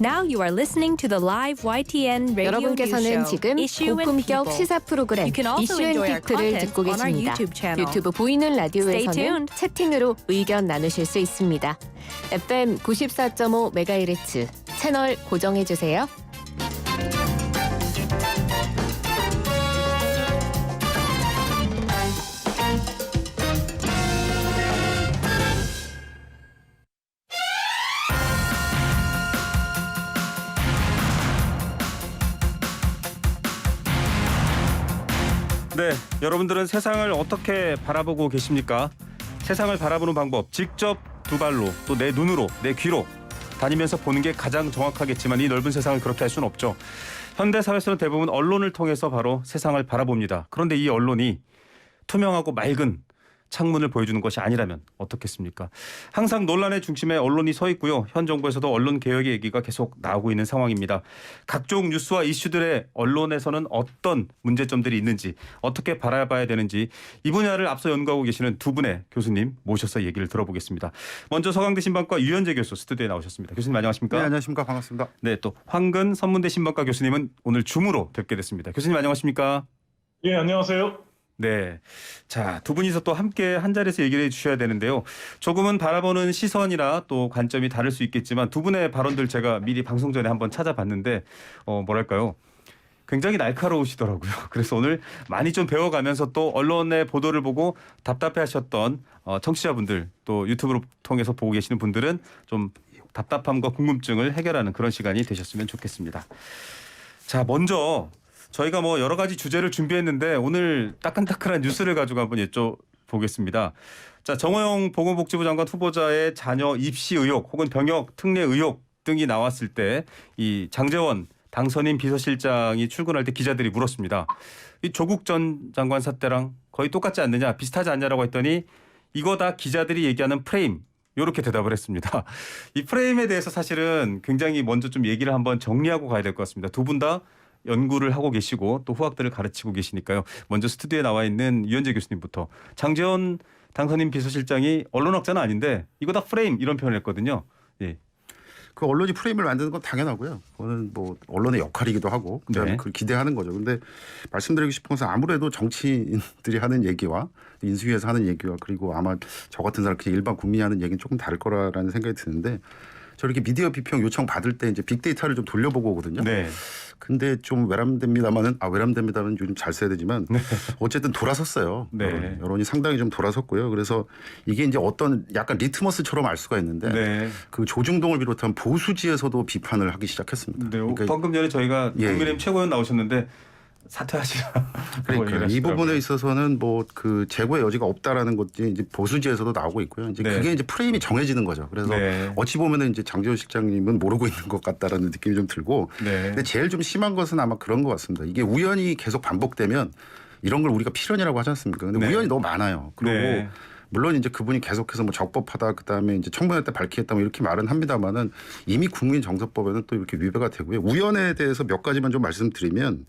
Now you are listening to the live YTN radio 여러분께서는 news show, 지금 Issue and 고품격 People. 시사 프로그램 You can also 이슈 앤 enjoy our 픽트를 content 듣고 on our 계십니다. YouTube channel. 유튜브 보이는 Stay 라디오에서는 tuned. 채팅으로 의견 나누실 수 있습니다. FM 94.5MHz 채널 고정해 주세요. 네, 여러분들은 세상을 어떻게 바라보고 계십니까? 세상을 바라보는 방법, 직접 두 발로 또 내 눈으로, 내 귀로 다니면서 보는 게 가장 정확하겠지만 이 넓은 세상을 그렇게 할 수는 없죠. 현대 사회에서는 대부분 언론을 통해서 바로 세상을 바라봅니다. 그런데 이 언론이 투명하고 맑은 창문을 보여주는 것이 아니라면 어떻겠습니까? 항상 논란의 중심에 언론이 서 있고요. 현 정부에서도 언론 개혁의 얘기가 계속 나오고 있는 상황입니다. 각종 뉴스와 이슈들의 언론에서는 어떤 문제점들이 있는지 어떻게 바라봐야 되는지 이 분야를 앞서 연구하고 계시는 두 분의 교수님 모셔서 얘기를 들어보겠습니다. 먼저 서강대 신방과 유현재 교수 스튜디오에 나오셨습니다. 교수님 안녕하십니까? 네, 안녕하십니까. 반갑습니다. 네, 또 황근 선문대 신방과 교수님은 오늘 줌으로 뵙게 됐습니다. 교수님 안녕하십니까? 예, 안녕하세요. 네. 자, 두 분이서 또 함께 한 자리에서 얘기를 해 주셔야 되는데요. 조금은 바라보는 시선이나 또 관점이 다를 수 있겠지만 두 분의 발언들 제가 미리 방송 전에 한번 찾아봤는데 뭐랄까요? 굉장히 날카로우시더라고요. 그래서 오늘 많이 좀 배워가면서 또 언론의 보도를 보고 답답해하셨던 청취자분들 또 유튜브로 통해서 보고 계시는 분들은 좀 답답함과 궁금증을 해결하는 그런 시간이 되셨으면 좋겠습니다. 자, 먼저 저희가 여러 가지 주제를 준비했는데 오늘 따끈따끈한 뉴스를 가지고 한번 여쭤보겠습니다. 자, 정호영 보건복지부 장관 후보자의 자녀 입시 의혹 혹은 병역 특례 의혹 등이 나왔을 때 이 장제원 당선인 비서실장이 출근할 때 기자들이 물었습니다. 이 조국 전 장관 사태랑 거의 똑같지 않느냐, 비슷하지 않냐라고 했더니 이거 다 기자들이 얘기하는 프레임. 이렇게 대답을 했습니다. 이 프레임에 대해서 사실은 굉장히 먼저 좀 얘기를 한번 정리하고 가야 될 것 같습니다. 두 분 다 연구를 하고 계시고 또 후학들을 가르치고 계시니까요. 먼저 스튜디오에 나와 있는 유현재 교수님부터. 장제원 당선인 비서실장이 언론학자는 아닌데 이거 다 프레임 이런 표현을 했거든요. 예. 그 언론이 프레임을 만드는 건 당연하고요. 그거는 언론의 역할이기도 하고 그다음에 네. 그걸 기대하는 거죠. 근데 말씀드리고 싶은 것은 아무래도 정치인들이 하는 얘기와 인수위에서 하는 얘기와 그리고 아마 저 같은 사람 그냥 일반 국민이 하는 얘기는 조금 다를 거라는 생각이 드는데 저렇게 미디어 비평 요청 받을 때 이제 빅데이터를 좀 돌려보고 오거든요. 네. 근데 좀 외람됩니다만은 요즘 잘 써야 되지만 어쨌든 돌아섰어요. 네. 여론이 상당히 좀 돌아섰고요. 그래서 이게 이제 어떤 약간 리트머스처럼 알 수가 있는데 네. 그 조중동을 비롯한 보수지에서도 비판을 하기 시작했습니다. 네. 그러니까 방금 전에 저희가 예, 국민의힘 예. 최고위원 나오셨는데 사퇴하시라. 그러니까 이 부분에 있어서는 그 재고의 여지가 없다라는 것이 이제 보수지에서도 나오고 있고요. 이제 네. 그게 이제 프레임이 정해지는 거죠. 그래서 네. 어찌 보면은 이제 장제원 실장님은 모르고 있는 것 같다라는 느낌이 좀 들고. 네. 근데 제일 좀 심한 것은 아마 그런 것 같습니다. 이게 우연히 계속 반복되면 이런 걸 우리가 필연이라고 하지 않습니까? 근데 네. 우연이 너무 많아요. 그리고 네. 물론 이제 그분이 계속해서 적법하다 그다음에 이제 청문회 때 밝히겠다 이렇게 말은 합니다만은 이미 국민정서법에는 또 이렇게 위배가 되고요. 우연에 대해서 몇 가지만 좀 말씀드리면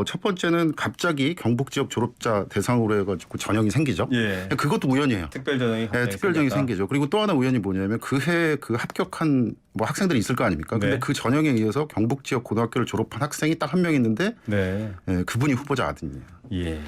첫 번째는 갑자기 경북 지역 졸업자 대상으로 해가지고 전형이 생기죠. 예. 그것도 우연이에요. 특별 전형이 갑자기 특별 전형이 생겼다. 생기죠. 그리고 또 하나 우연이 뭐냐면 그 해 그 합격한 학생들이 있을 거 아닙니까? 근데 네. 그 전형에 의해서 경북 지역 고등학교를 졸업한 학생이 딱 한 명 있는데 네. 그분이 후보자 아들이에요. 예.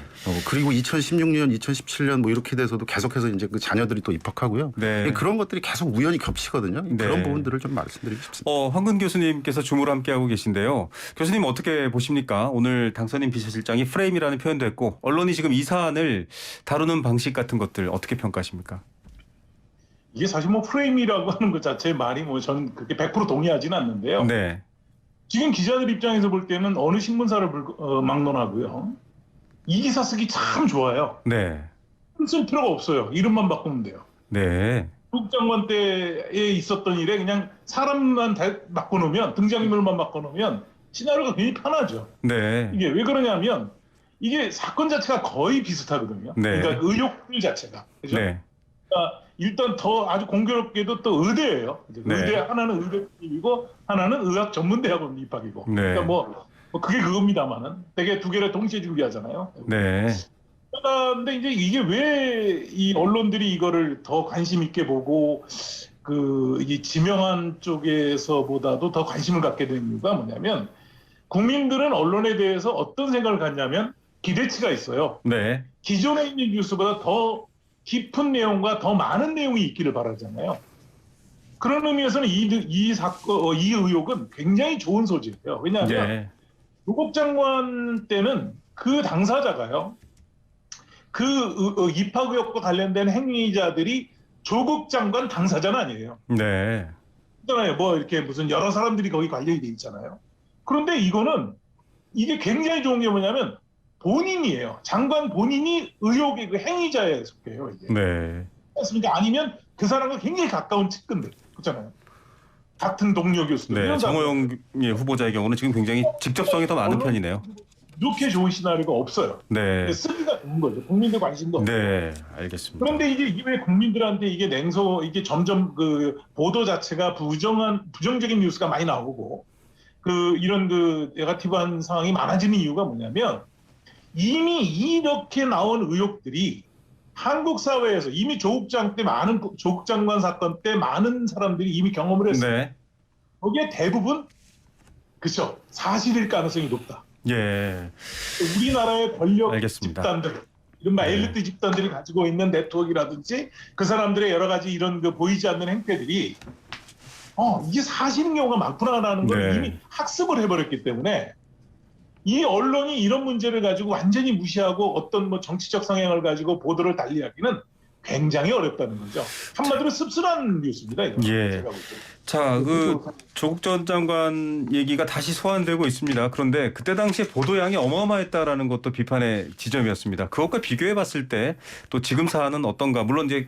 그리고 2016년, 2017년 이렇게 돼서도 계속해서 이제 그 자녀들이 또 입학하고요. 네. 그런 것들이 계속 우연히 겹치거든요. 네. 그런 부분들을 좀 말씀드리고 싶습니다. 황근 교수님께서 줌으로 함께하고 계신데요. 교수님 어떻게 보십니까? 오늘 당선인 비서실장이 프레임이라는 표현도 했고 언론이 지금 이 사안을 다루는 방식 같은 것들 어떻게 평가하십니까? 이게 사실 프레임이라고 하는 것 자체의 말이 전 그렇게 100% 동의하지는 않는데요. 네. 지금 기자들 입장에서 볼 때는 어느 신문사를 막론하고요. 이 기사 쓰기 참 좋아요. 네. 쓸 필요가 없어요. 이름만 바꾸면 돼요. 네. 조국 장관 때에 있었던 일에 그냥 사람만 바꿔놓으면 등장인물만 바꿔놓으면 시나리오가 굉장히 편하죠. 네. 이게 왜 그러냐면 이게 사건 자체가 거의 비슷하거든요. 네. 그러니까 의혹들 자체가. 그죠? 네. 그러니까 일단 더 아주 공교롭게도 또 의대예요. 네. 의대 하나는 의대이고 하나는 의학 전문대학원 입학이고. 네. 그러니까 그게 그겁니다만은 되게 두 개를 동시에 준비하잖아요. 네. 그런데 이제 이게 왜 이 언론들이 이거를 더 관심 있게 보고 이 지명한 쪽에서보다도 더 관심을 갖게 된 이유가 뭐냐면 국민들은 언론에 대해서 어떤 생각을 갖냐면 기대치가 있어요. 네. 기존에 있는 뉴스보다 더 깊은 내용과 더 많은 내용이 있기를 바라잖아요. 그런 의미에서는 이 의혹은 굉장히 좋은 소지예요. 왜냐하면 네. 조국 장관 때는 그 당사자가요. 그 입학 의혹과 관련된 행위자들이 조국 장관 당사자는 아니에요. 네. 있잖아요. 뭐 이렇게 무슨 여러 사람들이 거기 관련이 돼 있잖아요. 그런데 이게 굉장히 좋은 게 뭐냐면 본인이에요. 장관 본인이 의혹의 그 행위자에 속해요. 이게. 네. 그렇습니까? 아니면 그 사람과 굉장히 가까운 측근들 그렇잖아요. 같은 동료 교수들. 네. 이런 정호영 후보자의 경우는 지금 굉장히 직접성이 더 많은 편이네요. 이렇게 좋은 시나리오가 없어요. 네. 쓰기가 좋은 거죠. 국민들 관심도 없고. 네. 알겠습니다. 그런데 이게 왜 국민들한테 이게 점점 그 보도 자체가 부정적인 뉴스가 많이 나오고 이런 네거티브한 상황이 많아지는 이유가 뭐냐면 이미 이렇게 나온 의혹들이 한국 사회에서 이미 조국 장관 사건 때 많은 사람들이 이미 경험을 했어요. 네. 거기에 대부분 그렇죠. 사실일 가능성이 높다. 예. 우리나라의 권력 알겠습니다. 집단들, 이른바 네. 엘리트 집단들이 가지고 있는 네트워크라든지 그 사람들의 여러 가지 이런 보이지 않는 행태들이 이게 사실인 경우가 많구나라는 걸 네. 이미 학습을 해버렸기 때문에 이 언론이 이런 문제를 가지고 완전히 무시하고 어떤 정치적 성향을 가지고 보도를 달리하기는 굉장히 어렵다는 거죠. 한마디로 씁쓸한 뉴스입니다. 이건. 예. 제가 볼 때. 자, 조국 전 장관 얘기가 다시 소환되고 있습니다. 그런데 그때 당시에 보도량이 어마어마했다라는 것도 비판의 지점이었습니다. 그것과 비교해 봤을 때 또 지금 사안은 어떤가? 물론 이제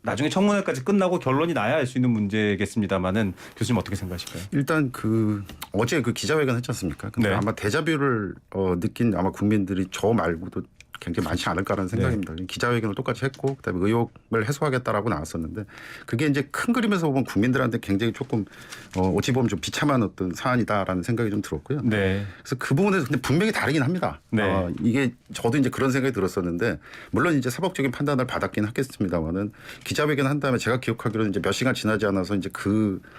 나중에 청문회까지 끝나고 결론이 나야 알 수 있는 문제겠습니다만은 교수님 어떻게 생각하실까요? 일단 어제 기자회견 했지 않습니까? 근데 네. 아마 데자뷰를 느낀 아마 국민들이 저 말고도 굉장히 많지 않을까라는 생각입니다. 기자회견을 똑같이 했고 그다음에 의혹을 해소하겠다라고 나왔었는데 그게 이제 큰 그림에서 보면 국민들한테 굉장히 조금 어찌 보면 좀 비참한 어떤 사안이다라는 생각이 좀 들었고요. 네. 그래서 그 부분에서 근데 분명히 다르긴 합니다. 네. 이게 저도 이제 그런 생각이 들었었는데 물론 이제 사법적인 판단을 받았긴 하겠습니다만은 기자회견 한 다음에 제가 기억하기로는 이제 몇 시간 지나지 않아서 이제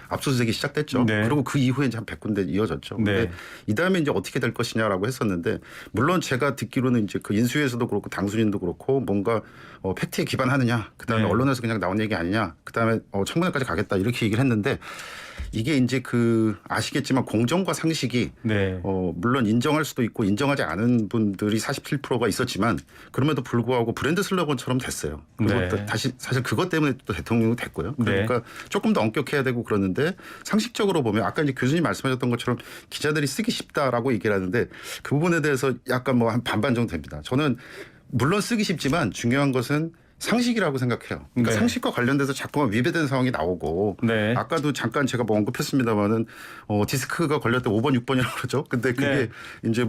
압수수색이 시작됐죠. 네. 그리고 그 이후에 이제 한 100군데 이어졌죠. 근데 네. 이 다음에 이제 어떻게 될 것이냐라고 했었는데 물론 제가 듣기로는 이제 그 인수위에서도 그렇고 당순인도 그렇고 뭔가 팩트에 기반하느냐, 그다음에 네. 언론에서 그냥 나온 얘기 아니냐, 그다음에 청문회까지 가겠다 이렇게 얘기를 했는데 이게 이제 아시겠지만 공정과 상식이 네. 물론 인정할 수도 있고 인정하지 않은 분들이 47%가 있었지만 그럼에도 불구하고 브랜드 슬로건처럼 됐어요. 그리고 네. 또 다시 사실 그것 때문에 또 대통령이 됐고요. 네. 그러니까 조금 더 엄격해야 되고 그러는데 상식적으로 보면 아까 이제 교수님 말씀하셨던 것처럼 기자들이 쓰기 쉽다라고 얘기를 하는데 그 부분에 대해서 약간 한 반반 정도 됩니다. 저는 물론 쓰기 쉽지만 중요한 것은 상식이라고 생각해요. 그러니까 네. 상식과 관련돼서 자꾸만 위배된 상황이 나오고 네. 아까도 잠깐 제가 언급했습니다마는 디스크가 걸렸을 때 5번, 6번이라고 그러죠. 근데 그게 네. 이제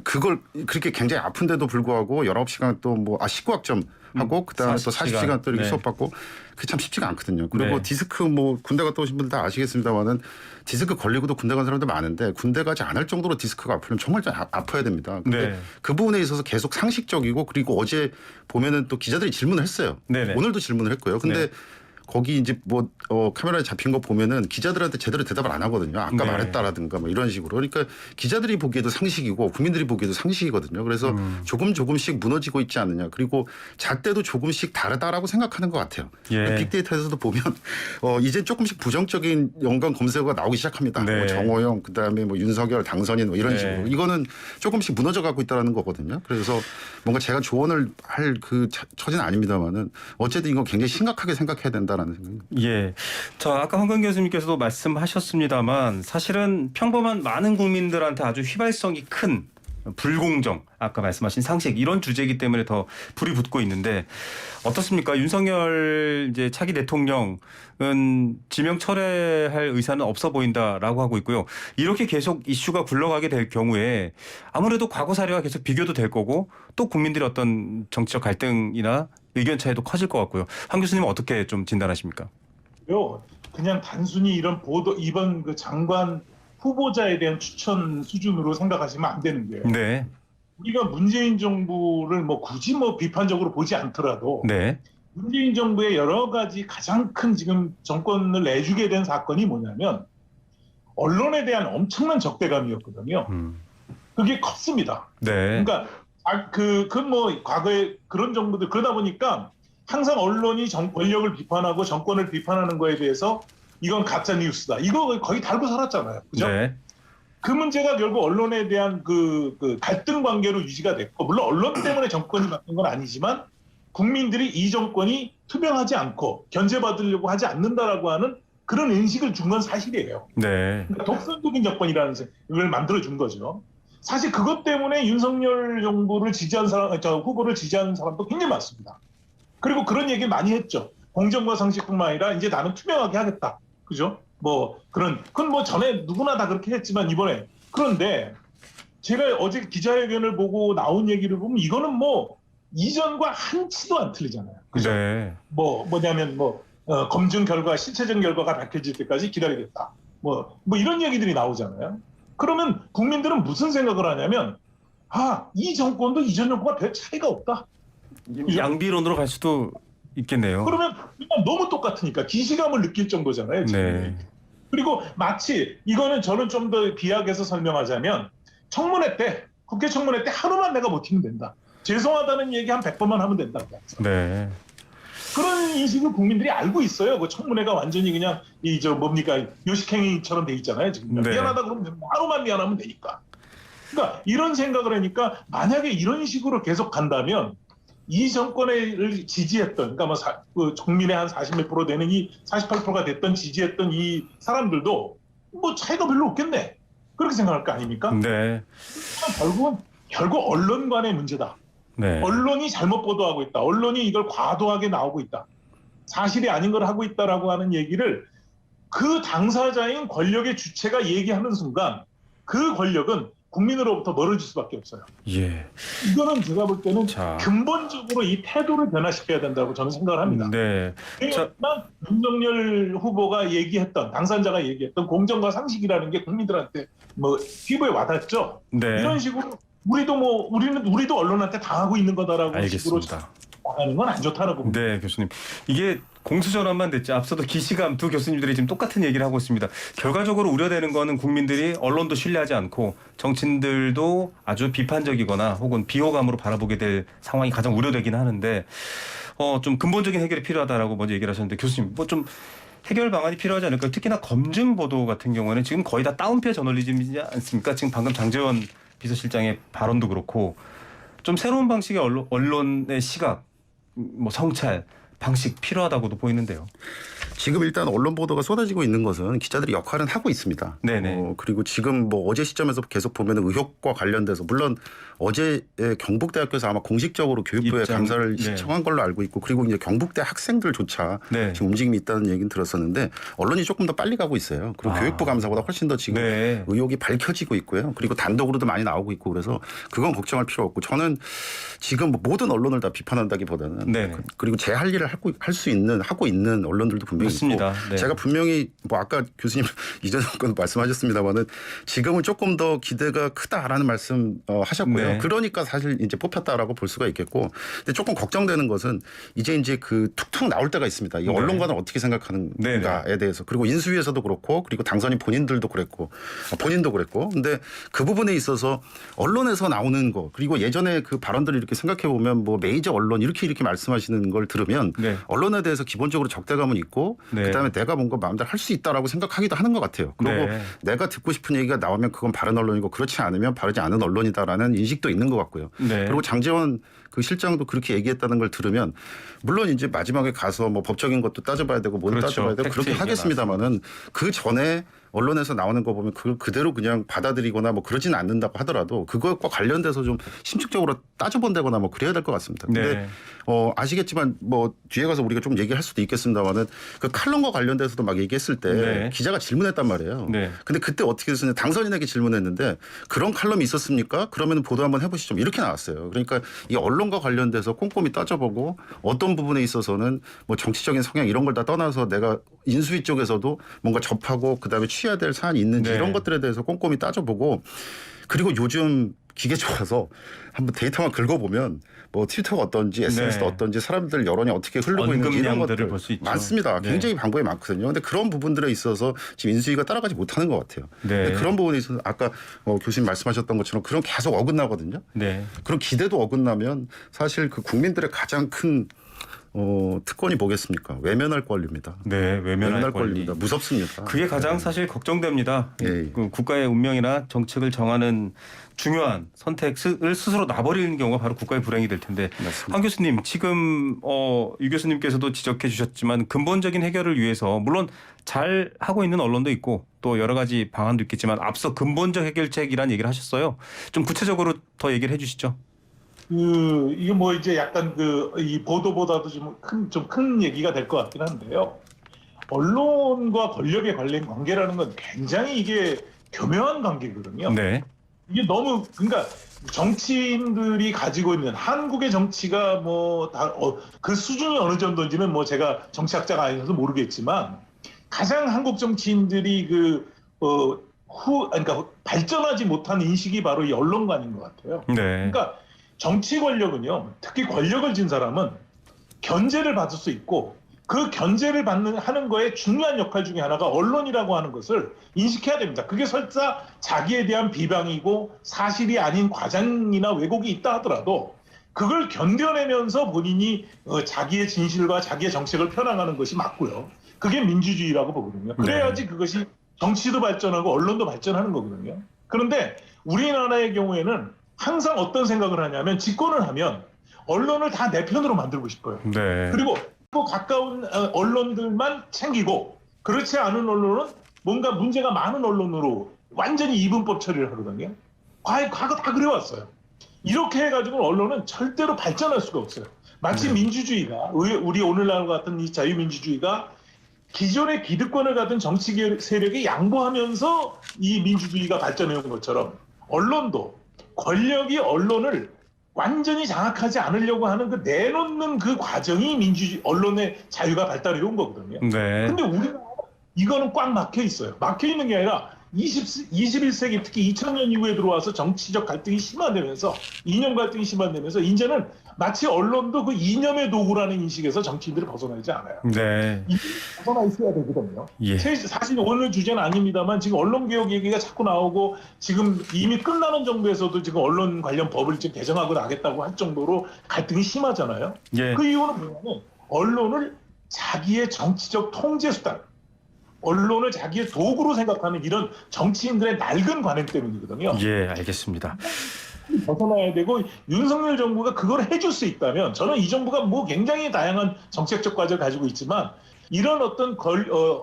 그걸 그렇게 굉장히 아픈데도 불구하고 19시간 또 19학점 하고 그다음에 또 40시간 또 이렇게 네. 수업받고 그게 참 쉽지가 않거든요. 그리고 네. 디스크 군대 갔다 오신 분들 다 아시겠습니다마는 디스크 걸리고도 군대 간 사람들 많은데 군대 가지 않을 정도로 디스크가 아프면 정말 좀 아파야 됩니다. 근데 네. 그 부분에 있어서 계속 상식적이고 그리고 어제 보면은 또 기자들이 질문을 했어요. 네네. 오늘도 질문을 했고요. 근데 네. 거기 이제 카메라에 잡힌 거 보면은 기자들한테 제대로 대답을 안 하거든요. 아까 네. 말했다라든가 이런 식으로. 그러니까 기자들이 보기에도 상식이고 국민들이 보기에도 상식이거든요. 그래서 조금씩 무너지고 있지 않느냐. 그리고 잣대도 조금씩 다르다라고 생각하는 것 같아요. 예. 빅데이터에서도 보면 이제 조금씩 부정적인 연관 검색어가 나오기 시작합니다. 네. 정호영, 그다음에 윤석열 당선인 이런 네. 식으로. 이거는 조금씩 무너져가고 있다는 거거든요. 그래서 뭔가 제가 조언을 할 처지는 아닙니다만은 어쨌든 이거 굉장히 심각하게 생각해야 된다라는 생각입니다. 예. 자, 아까 황금 교수님께서도 말씀하셨습니다만 사실은 평범한 많은 국민들한테 아주 휘발성이 큰 불공정, 아까 말씀하신 상식 이런 주제이기 때문에 더 불이 붙고 있는데 어떻습니까? 윤석열 이제 차기 대통령은 지명 철회할 의사는 없어 보인다라고 하고 있고요. 이렇게 계속 이슈가 굴러가게 될 경우에 아무래도 과거 사례와 계속 비교도 될 거고 또 국민들의 어떤 정치적 갈등이나 의견 차이도 커질 것 같고요. 황 교수님은 어떻게 좀 진단하십니까? 그냥 단순히 이번 장관 후보자에 대한 추천 수준으로 생각하시면 안 되는 게요. 네. 우리가 문재인 정부를 굳이 비판적으로 보지 않더라도 네. 문재인 정부의 여러 가지 가장 큰 지금 정권을 내주게 된 사건이 뭐냐면 언론에 대한 엄청난 적대감이었거든요. 그게 컸습니다. 네. 그러니까 뭐 과거에 그런 정부들 그러다 보니까 항상 언론이 권력을 비판하고 정권을 비판하는 거에 대해서 이건 가짜 뉴스다. 이거 거의 달고 살았잖아요. 그죠? 네. 그 문제가 결국 언론에 대한 그 갈등 관계로 유지가 됐고, 물론 언론 때문에 정권이 바뀐 건 아니지만 국민들이 이 정권이 투명하지 않고 견제받으려고 하지 않는다라고 하는 그런 인식을 준 건 사실이에요. 네. 그러니까 독선적인 정권이라는 걸 만들어준 거죠. 사실 그것 때문에 윤석열 정부를 지지한 사람, 후보를 지지하는 사람도 굉장히 많습니다. 그리고 그런 얘기 많이 했죠. 공정과 상식뿐만 아니라 이제 나는 투명하게 하겠다. 그죠? 그건 뭐 전에 누구나 다 그렇게 했지만 이번에. 그런데 제가 어제 기자회견을 보고 나온 얘기를 보면 이거는 뭐 이전과 한치도 안 틀리잖아요. 그죠? 네. 뭐냐면 검증 결과, 실체적 결과가 밝혀질 때까지 기다리겠다. 뭐 이런 얘기들이 나오잖아요. 그러면 국민들은 무슨 생각을 하냐면, 이 정권도 이전 정권과 별 차이가 없다. 양비론으로 갈 수도 있겠네요. 그러면 그냥 너무 똑같으니까 기시감을 느낄 정도잖아요. 지금. 네. 그리고 마치 이거는 저는 좀 더 비약해서 설명하자면 국회 청문회 때 하루만 내가 버티면 된다. 죄송하다는 얘기 한 100번만 하면 된다고. 네. 그런 인식을 국민들이 알고 있어요. 그 청문회가 완전히 그냥 요식행위처럼 돼 있잖아요. 지금 네. 미안하다 그러면 하루만 미안하면 되니까. 그러니까 이런 생각을 하니까 만약에 이런 식으로 계속 간다면 이 정권을 지지했던, 그러니까 국민의 한 40몇 프로 되는 48%가 됐던 지지했던 이 사람들도 뭐 차이가 별로 없겠네. 그렇게 생각할 거 아닙니까? 네. 결국 언론관의 문제다. 네. 언론이 잘못 보도하고 있다. 언론이 이걸 과도하게 나오고 있다. 사실이 아닌 걸 하고 있다라고 하는 얘기를 그 당사자인 권력의 주체가 얘기하는 순간 그 권력은 국민으로부터 멀어질 수밖에 없어요. 예. 이거는 제가 볼 때는 자. 근본적으로 이 태도를 변화시켜야 된다고 저는 생각을 합니다. 네. 왜냐하면 윤석열 후보가 당선자가 얘기했던 공정과 상식이라는 게 국민들한테 피부에 와닿죠. 네. 이런 식으로 우리도 언론한테 당하고 있는 거다라고 알겠습니다. 식으로 나가는 건 안 좋다라고 봅니다. 네, 교수님. 이게 공수전환만 됐지 앞서도 기시감 두 교수님들이 지금 똑같은 얘기를 하고 있습니다. 결과적으로 우려되는 거는 국민들이 언론도 신뢰하지 않고 정치인들도 아주 비판적이거나 혹은 비호감으로 바라보게 될 상황이 가장 우려되긴 하는데 좀 근본적인 해결이 필요하다라고 먼저 얘기를 하셨는데 교수님 좀 해결 방안이 필요하지 않을까요? 특히나 검증 보도 같은 경우에는 지금 거의 다 다운표 저널리즘이지 않습니까? 지금 방금 장제원 비서실장의 발언도 그렇고 좀 새로운 방식의 언론의 시각, 성찰, 방식 필요하다고도 보이는데요. 지금 일단 언론 보도가 쏟아지고 있는 것은 기자들이 역할은 하고 있습니다. 네네. 그리고 지금 어제 시점에서 계속 보면 의혹과 관련돼서 물론 어제 경북대학교에서 아마 공식적으로 교육부에 감사를 신청한 걸로 알고 있고 그리고 이제 경북대 학생들조차 지금 움직임이 있다는 얘기는 들었었는데 언론이 조금 더 빨리 가고 있어요. 그리고 교육부 감사보다 훨씬 더 지금 의혹이 밝혀지고 있고요. 그리고 단독으로도 많이 나오고 있고 그래서 그건 걱정할 필요 없고 저는 지금 모든 언론을 다 비판한다기보다는 그리고 제 할 일을 하고 있는 언론들도 분명히 맞습니다. 있고 제가 분명히 아까 교수님 이전 건 말씀하셨습니다만은 지금은 조금 더 기대가 크다라는 말씀 하셨고요. 그러니까 사실 이제 뽑혔다라고 볼 수가 있겠고 근데 조금 걱정되는 것은 이제 그 툭툭 나올 때가 있습니다. 이 언론과는 어떻게 생각하는가에 대해서 그리고 인수위에서도 그렇고 그리고 당선인 본인도 그랬고 근데 그 부분에 있어서 언론에서 나오는 거 그리고 예전에 그 발언들을 이렇게 생각해 보면 메이저 언론 이렇게 말씀하시는 걸 들으면 언론에 대해서 기본적으로 적대감은 있고 그다음에 내가 뭔가 마음대로 할 수 있다라고 생각하기도 하는 것 같아요. 그리고 내가 듣고 싶은 얘기가 나오면 그건 바른 언론이고 그렇지 않으면 바르지 않은 언론이다라는 인식도 있는 것 같고요. 그리고 장제원 그 실장도 그렇게 얘기했다는 걸 들으면 물론 이제 마지막에 가서 법적인 것도 따져봐야 되고 뭐도 따져봐야 되고 그렇게 하겠습니다만은 그 전에 언론에서 나오는 거 보면 그걸 그대로 그냥 받아들이거나 그러지는 않는다고 하더라도 그것과 관련돼서 좀 심층적으로 따져본다거나 그래야 될 것 같습니다. 근데 아시겠지만 뒤에 가서 우리가 좀 얘기할 수도 있겠습니다만은 그 칼럼과 관련돼서도 막 얘기했을 때 기자가 질문했단 말이에요. 근데 그때 어떻게 됐었냐 당선인에게 질문했는데 그런 칼럼이 있었습니까? 그러면 보도 한번 해보시죠. 이렇게 나왔어요. 그러니까 이 언론과 관련돼서 꼼꼼히 따져보고 어떤 부분에 있어서는 정치적인 성향 이런 걸 다 떠나서 내가 인수위 쪽에서도 뭔가 접하고 그다음에 취해야 될 사안이 있는지 이런 것들에 대해서 꼼꼼히 따져보고 그리고 요즘 기계 좋아서 한번 데이터만 긁어보면 뭐 트위터가 어떤지 SNS가 네. 어떤지 사람들 여론이 어떻게 흐르고 있는지 이런 언급량들을 것들 볼 수 있죠. 많습니다. 네. 굉장히 방법이 많거든요. 근데 그런 부분들에 있어서 지금 인수위가 따라가지 못하는 것 같아요. 네. 근데 그런 부분에 있어서 아까 교수님 말씀하셨던 것처럼 그런 계속 어긋나거든요. 네. 그런 기대도 어긋나면 사실 그 국민들의 가장 큰 특권이 뭐겠습니까? 외면할 권리입니다. 네, 외면할 권리. 권리입니다. 무섭습니다. 그게 가장 사실 걱정됩니다. 예. 그 국가의 운명이나 정책을 정하는 중요한 선택을 스스로 놔버리는 경우가 바로 국가의 불행이 될 텐데 맞습니다. 황 교수님 지금 유 교수님께서도 지적해 주셨지만 근본적인 해결을 위해서 물론 잘 하고 있는 언론도 있고 또 여러 가지 방안도 있겠지만 앞서 근본적 해결책이란 얘기를 하셨어요. 좀 구체적으로 더 얘기를 해주시죠. 이게 뭐 이제 약간 이 보도보다도 좀 큰 얘기가 될 것 같긴 한데요. 언론과 권력의 관계라는 건 굉장히 이게 교묘한 관계거든요. 네. 이게 너무 그러니까 정치인들이 가지고 있는 한국의 정치가 뭐 다 그 수준이 어느 정도인지는 뭐 제가 정치학자가 아니어서 모르겠지만 가장 한국 정치인들이 그러니까 발전하지 못한 인식이 바로 이 언론관인 것 같아요. 네. 그러니까 정치 권력은요, 특히 권력을 쥔 사람은 견제를 받을 수 있고 그 견제를 하는 거에 중요한 역할 중에 하나가 언론이라고 하는 것을 인식해야 됩니다. 그게 설사 자기에 대한 비방이고 사실이 아닌 과장이나 왜곡이 있다 하더라도 그걸 견뎌내면서 본인이 자기의 진실과 자기의 정책을 펴나가는 것이 맞고요. 그게 민주주의라고 보거든요. 그래야지 그것이 정치도 발전하고 언론도 발전하는 거거든요. 그런데 우리나라의 경우에는 항상 어떤 생각을 하냐면 집권을 하면 언론을 다 내 편으로 만들고 싶어요. 네. 그리고 또 가까운 언론들만 챙기고 그렇지 않은 언론은 뭔가 문제가 많은 언론으로 완전히 이분법 처리를 하거든요. 과거 다 그래왔어요. 이렇게 해가지고 언론은 절대로 발전할 수가 없어요. 마치 민주주의가 우리 오늘날 같은 이 자유민주주의가 기존의 기득권을 가진 정치 세력에 양보하면서 이 민주주의가 발전해온 것처럼 언론도 권력이 언론을 완전히 장악하지 않으려고 하는 그 내놓는 그 과정이 언론의 자유가 발달해 온 거거든요. 네. 근데 우리나라 이거는 꽉 막혀 있어요. 막혀 있는 게 아니라 21세기 특히 2000년 이후에 들어와서 정치적 갈등이 심화되면서 이념 갈등이 심화되면서 이제는 마치 언론도 그 이념의 도구라는 인식에서 정치인들이 벗어나지 않아요. 네. 벗어나 있어야 되거든요. 예. 사실 오늘 주제는 아닙니다만 지금 언론개혁 얘기가 자꾸 나오고 지금 이미 끝나는 정부에서도 지금 언론 관련 법을 지금 개정하고 나겠다고 할 정도로 갈등이 심하잖아요. 예. 그 이유는 뭐냐면 언론을 자기의 정치적 통제 수단, 언론을 자기의 도구로 생각하는 이런 정치인들의 낡은 관행 때문이거든요. 예, 알겠습니다. 벗어나야 되고 윤석열 정부가 그걸 해줄 수 있다면 저는 이 정부가 뭐 굉장히 다양한 정책적 과제를 가지고 있지만 이런 어떤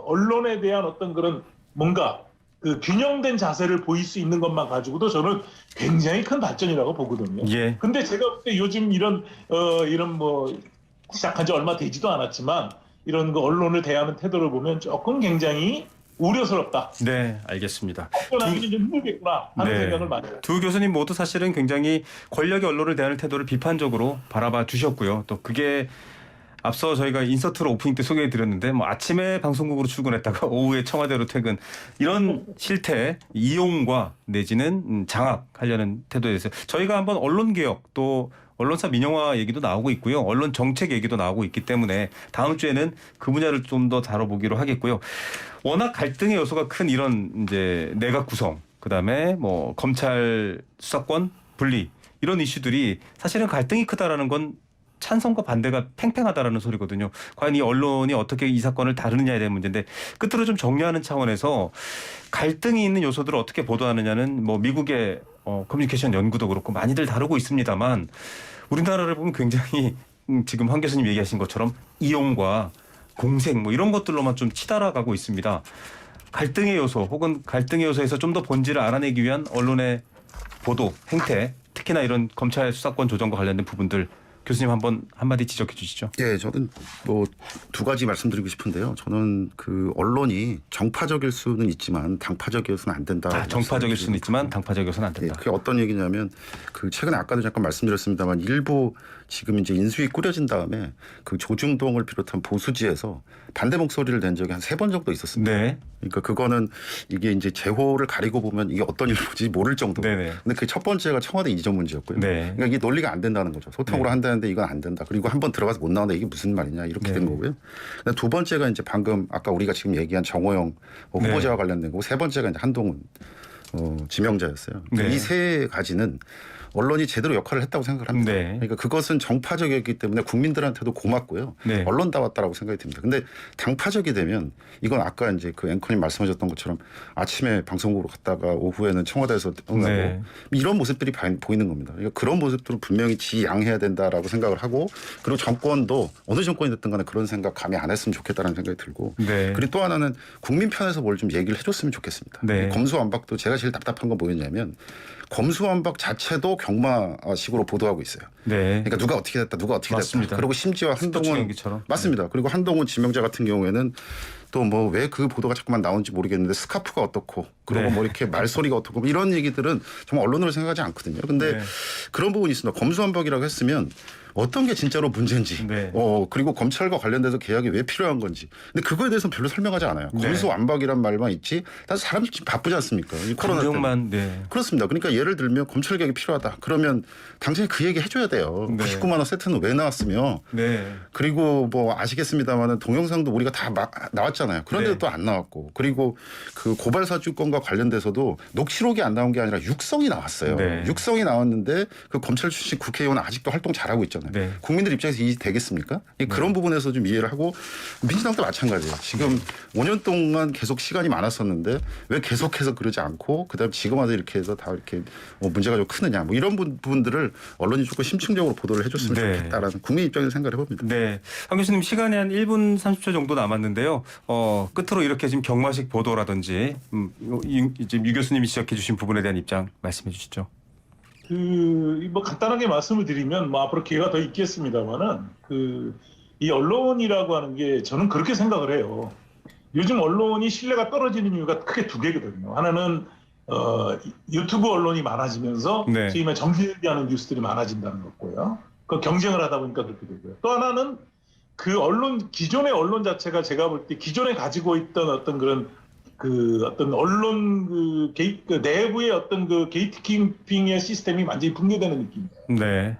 언론에 대한 어떤 그런 뭔가 그 균형된 자세를 보일 수 있는 것만 가지고도 저는 굉장히 큰 발전이라고 보거든요. 예. 근데 제가 볼 때 요즘 이런 뭐 시작한 지 얼마 되지도 않았지만 이런 그 언론을 대하는 태도를 보면 조금 굉장히 우려스럽다. 네, 알겠습니다. 발전하기는 좀 힘들겠구나 하는 네. 생각을 많이 해요. 두 교수님 모두 사실은 굉장히 권력이 언론을 대하는 태도를 비판적으로 바라봐 주셨고요. 또 그게 앞서 저희가 인서트로 오프닝 때 소개해 드렸는데 뭐 아침에 방송국으로 출근했다가 오후에 청와대로 퇴근 이런 실태 이용과 내지는 장악하려는 태도에 대해서 저희가 한번 언론 개혁 또 언론사 민영화 얘기도 나오고 있고요. 언론 정책 얘기도 나오고 있기 때문에 다음 주에는 그 분야를 좀 더 다뤄보기로 하겠고요. 워낙 갈등의 요소가 큰 이런 이제 내각 구성, 그다음에 뭐 검찰 수사권 분리 이런 이슈들이 사실은 갈등이 크다라는 건 찬성과 반대가 팽팽하다라는 소리거든요. 과연 이 언론이 어떻게 이 사건을 다루느냐에 대한 문제인데 끝으로 좀 정리하는 차원에서 갈등이 있는 요소들을 어떻게 보도하느냐는 뭐 미국의 커뮤니케이션 연구도 그렇고 많이들 다루고 있습니다만 우리나라를 보면 굉장히 지금 황 교수님 얘기하신 것처럼 이용과 공생 뭐 이런 것들로만 좀 치달아가고 있습니다. 갈등의 요소 혹은 갈등의 요소에서 좀 더 본질을 알아내기 위한 언론의 보도 행태 특히나 이런 검찰 수사권 조정과 관련된 부분들 교수님 한마디 지적해 주시죠. 예, 저는 뭐 두 가지 말씀드리고 싶은데요. 저는 그 언론이 정파적일 수는 있지만 당파적이어서는 안 된다. 정파적일 수는 있지만 당파적이어서는 안 된다. 예, 그게 어떤 얘기냐면 그 최근에 아까도 잠깐 말씀드렸습니다만 일부 지금 이제 인수위 꾸려진 다음에 그 조중동을 비롯한 보수지에서 반대 목소리를 낸 적이 한 3번 정도 있었습니다. 네. 그러니까 그거는 이게 이제 제호를 가리고 보면 이게 어떤 일인지 모를 정도. 네네. 근데 그 첫 번째가 청와대 이전 문제였고요. 네. 그러니까 이게 논리가 안 된다는 거죠. 소통으로 네. 한다는데 이건 안 된다. 그리고 한번 들어가서 못 나온다. 이게 무슨 말이냐 이렇게 네. 된 거고요. 그다음 두 번째가 이제 방금 아까 우리가 지금 얘기한 정호영 후보자와 네. 관련된 거고 세 번째가 이제 한동훈 지명자였어요. 네. 이 세 가지는 언론이 제대로 역할을 했다고 생각을 합니다. 네. 그러니까 그것은 정파적이었기 때문에 국민들한테도 고맙고요. 네. 언론다웠다라고 생각이 듭니다. 근데 당파적이 되면 이건 아까 이제 그 앵커님 말씀하셨던 것처럼 아침에 방송국으로 갔다가 오후에는 청와대에서 응하고 네. 이런 모습들이 보이는 겁니다. 그러니까 그런 모습들은 분명히 지양해야 된다라고 생각을 하고 그리고 정권도 어느 정권이 됐든 간에 그런 생각 감히 안 했으면 좋겠다는 생각이 들고 네. 그리고 또 하나는 국민 편에서 뭘 좀 얘기를 해줬으면 좋겠습니다. 네. 검수완박도 제가 제일 답답한 건 뭐였냐면 검수완박 자체도 경마식으로 보도하고 있어요. 네. 그러니까 누가 어떻게 됐다, 누가 어떻게 맞습니다. 됐다. 그리고 심지어 스포츠 한동훈 경기처럼. 맞습니다. 그리고 한동훈 지명자 같은 경우에는 또 뭐 왜 그 보도가 자꾸만 나오는지 모르겠는데 스카프가 어떻고 그리고 네. 뭐 이렇게 말소리가 어떻고 뭐 이런 얘기들은 정말 언론으로 생각하지 않거든요. 근데 네. 그런 부분이 있습니다. 검수완박이라고 했으면 어떤 게 진짜로 문제인지, 네. 그리고 검찰과 관련돼서 계약이 왜 필요한 건지. 근데 그거에 대해서는 별로 설명하지 않아요. 네. 검수완박이란 말만 있지. 사실 사람들이 지금 바쁘지 않습니까? 이 코로나 때문에. 감정만 네. 그렇습니다. 그러니까 예를 들면 검찰 개혁이 필요하다. 그러면 당장에 그 얘기 해줘야 돼요. 네. 99만 원 세트는 왜 나왔으며 네. 그리고 뭐 아시겠습니다만은 동영상도 우리가 다 나왔잖아요. 그런데도 네. 또 안 나왔고 그리고 그 고발 사주권과 관련돼서도 녹취록이 안 나온 게 아니라 육성이 나왔어요. 네. 육성이 나왔는데 그 검찰 출신 국회의원은 아직도 활동 잘하고 있잖아요. 네. 국민들 입장에서 이해 되겠습니까? 그런 부분에서 좀 이해를 하고 민주당도 마찬가지예요. 지금 5년 동안 계속 시간이 많았었는데 왜 계속해서 그러지 않고 그다음 지금 와서 이렇게 해서 다 이렇게 문제가 좀 크느냐 뭐 이런 부분들을 언론이 조금 심층적으로 보도를 해줬으면 네. 좋겠다라는 국민 입장에서 생각을 해봅니다. 네. 황 교수님 시간이 한 1분 30초 정도 남았는데요. 끝으로 이렇게 지금 경마식 보도라든지 지금 유 교수님이 지적해 주신 부분에 대한 입장 말씀해 주시죠. 뭐 간단하게 말씀을 드리면 뭐 앞으로 기회가 더 있겠습니다만은 이 언론이라고 하는 게 저는 그렇게 생각을 해요. 요즘 언론이 신뢰가 떨어지는 이유가 크게 두 개거든요. 하나는 유튜브 언론이 많아지면서 네. 소위 말해 정치하는 뉴스들이 많아진다는 거고요. 그 경쟁을 하다 보니까 그렇게 되고요. 또 하나는 기존의 언론 자체가 제가 볼 때 기존에 가지고 있던 어떤 그런 어떤 언론 내부의 어떤 게이트키핑의 시스템이 완전히 붕괴되는 느낌이에요. 네.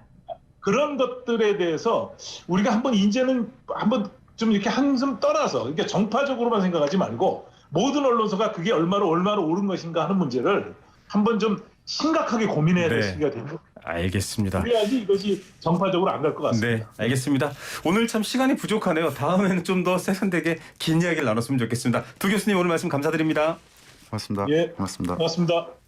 그런 것들에 대해서 우리가 이제는 한번 좀 이렇게 한숨 떠나서 그러니까 정파적으로만 생각하지 말고 모든 언론사가 그게 얼마로 옳은 것인가 하는 문제를 한번 좀 심각하게 고민해야 될 네. 시기가 된 거예요. 알겠습니다. 그래야지 이것이 정파적으로 안 갈 것 같습니다. 네, 알겠습니다. 오늘 참 시간이 부족하네요. 다음에는 좀 더 세련되게 긴 이야기를 나눴으면 좋겠습니다. 두 교수님 오늘 말씀 감사드립니다. 고맙습니다. 예. 고맙습니다. 고맙습니다.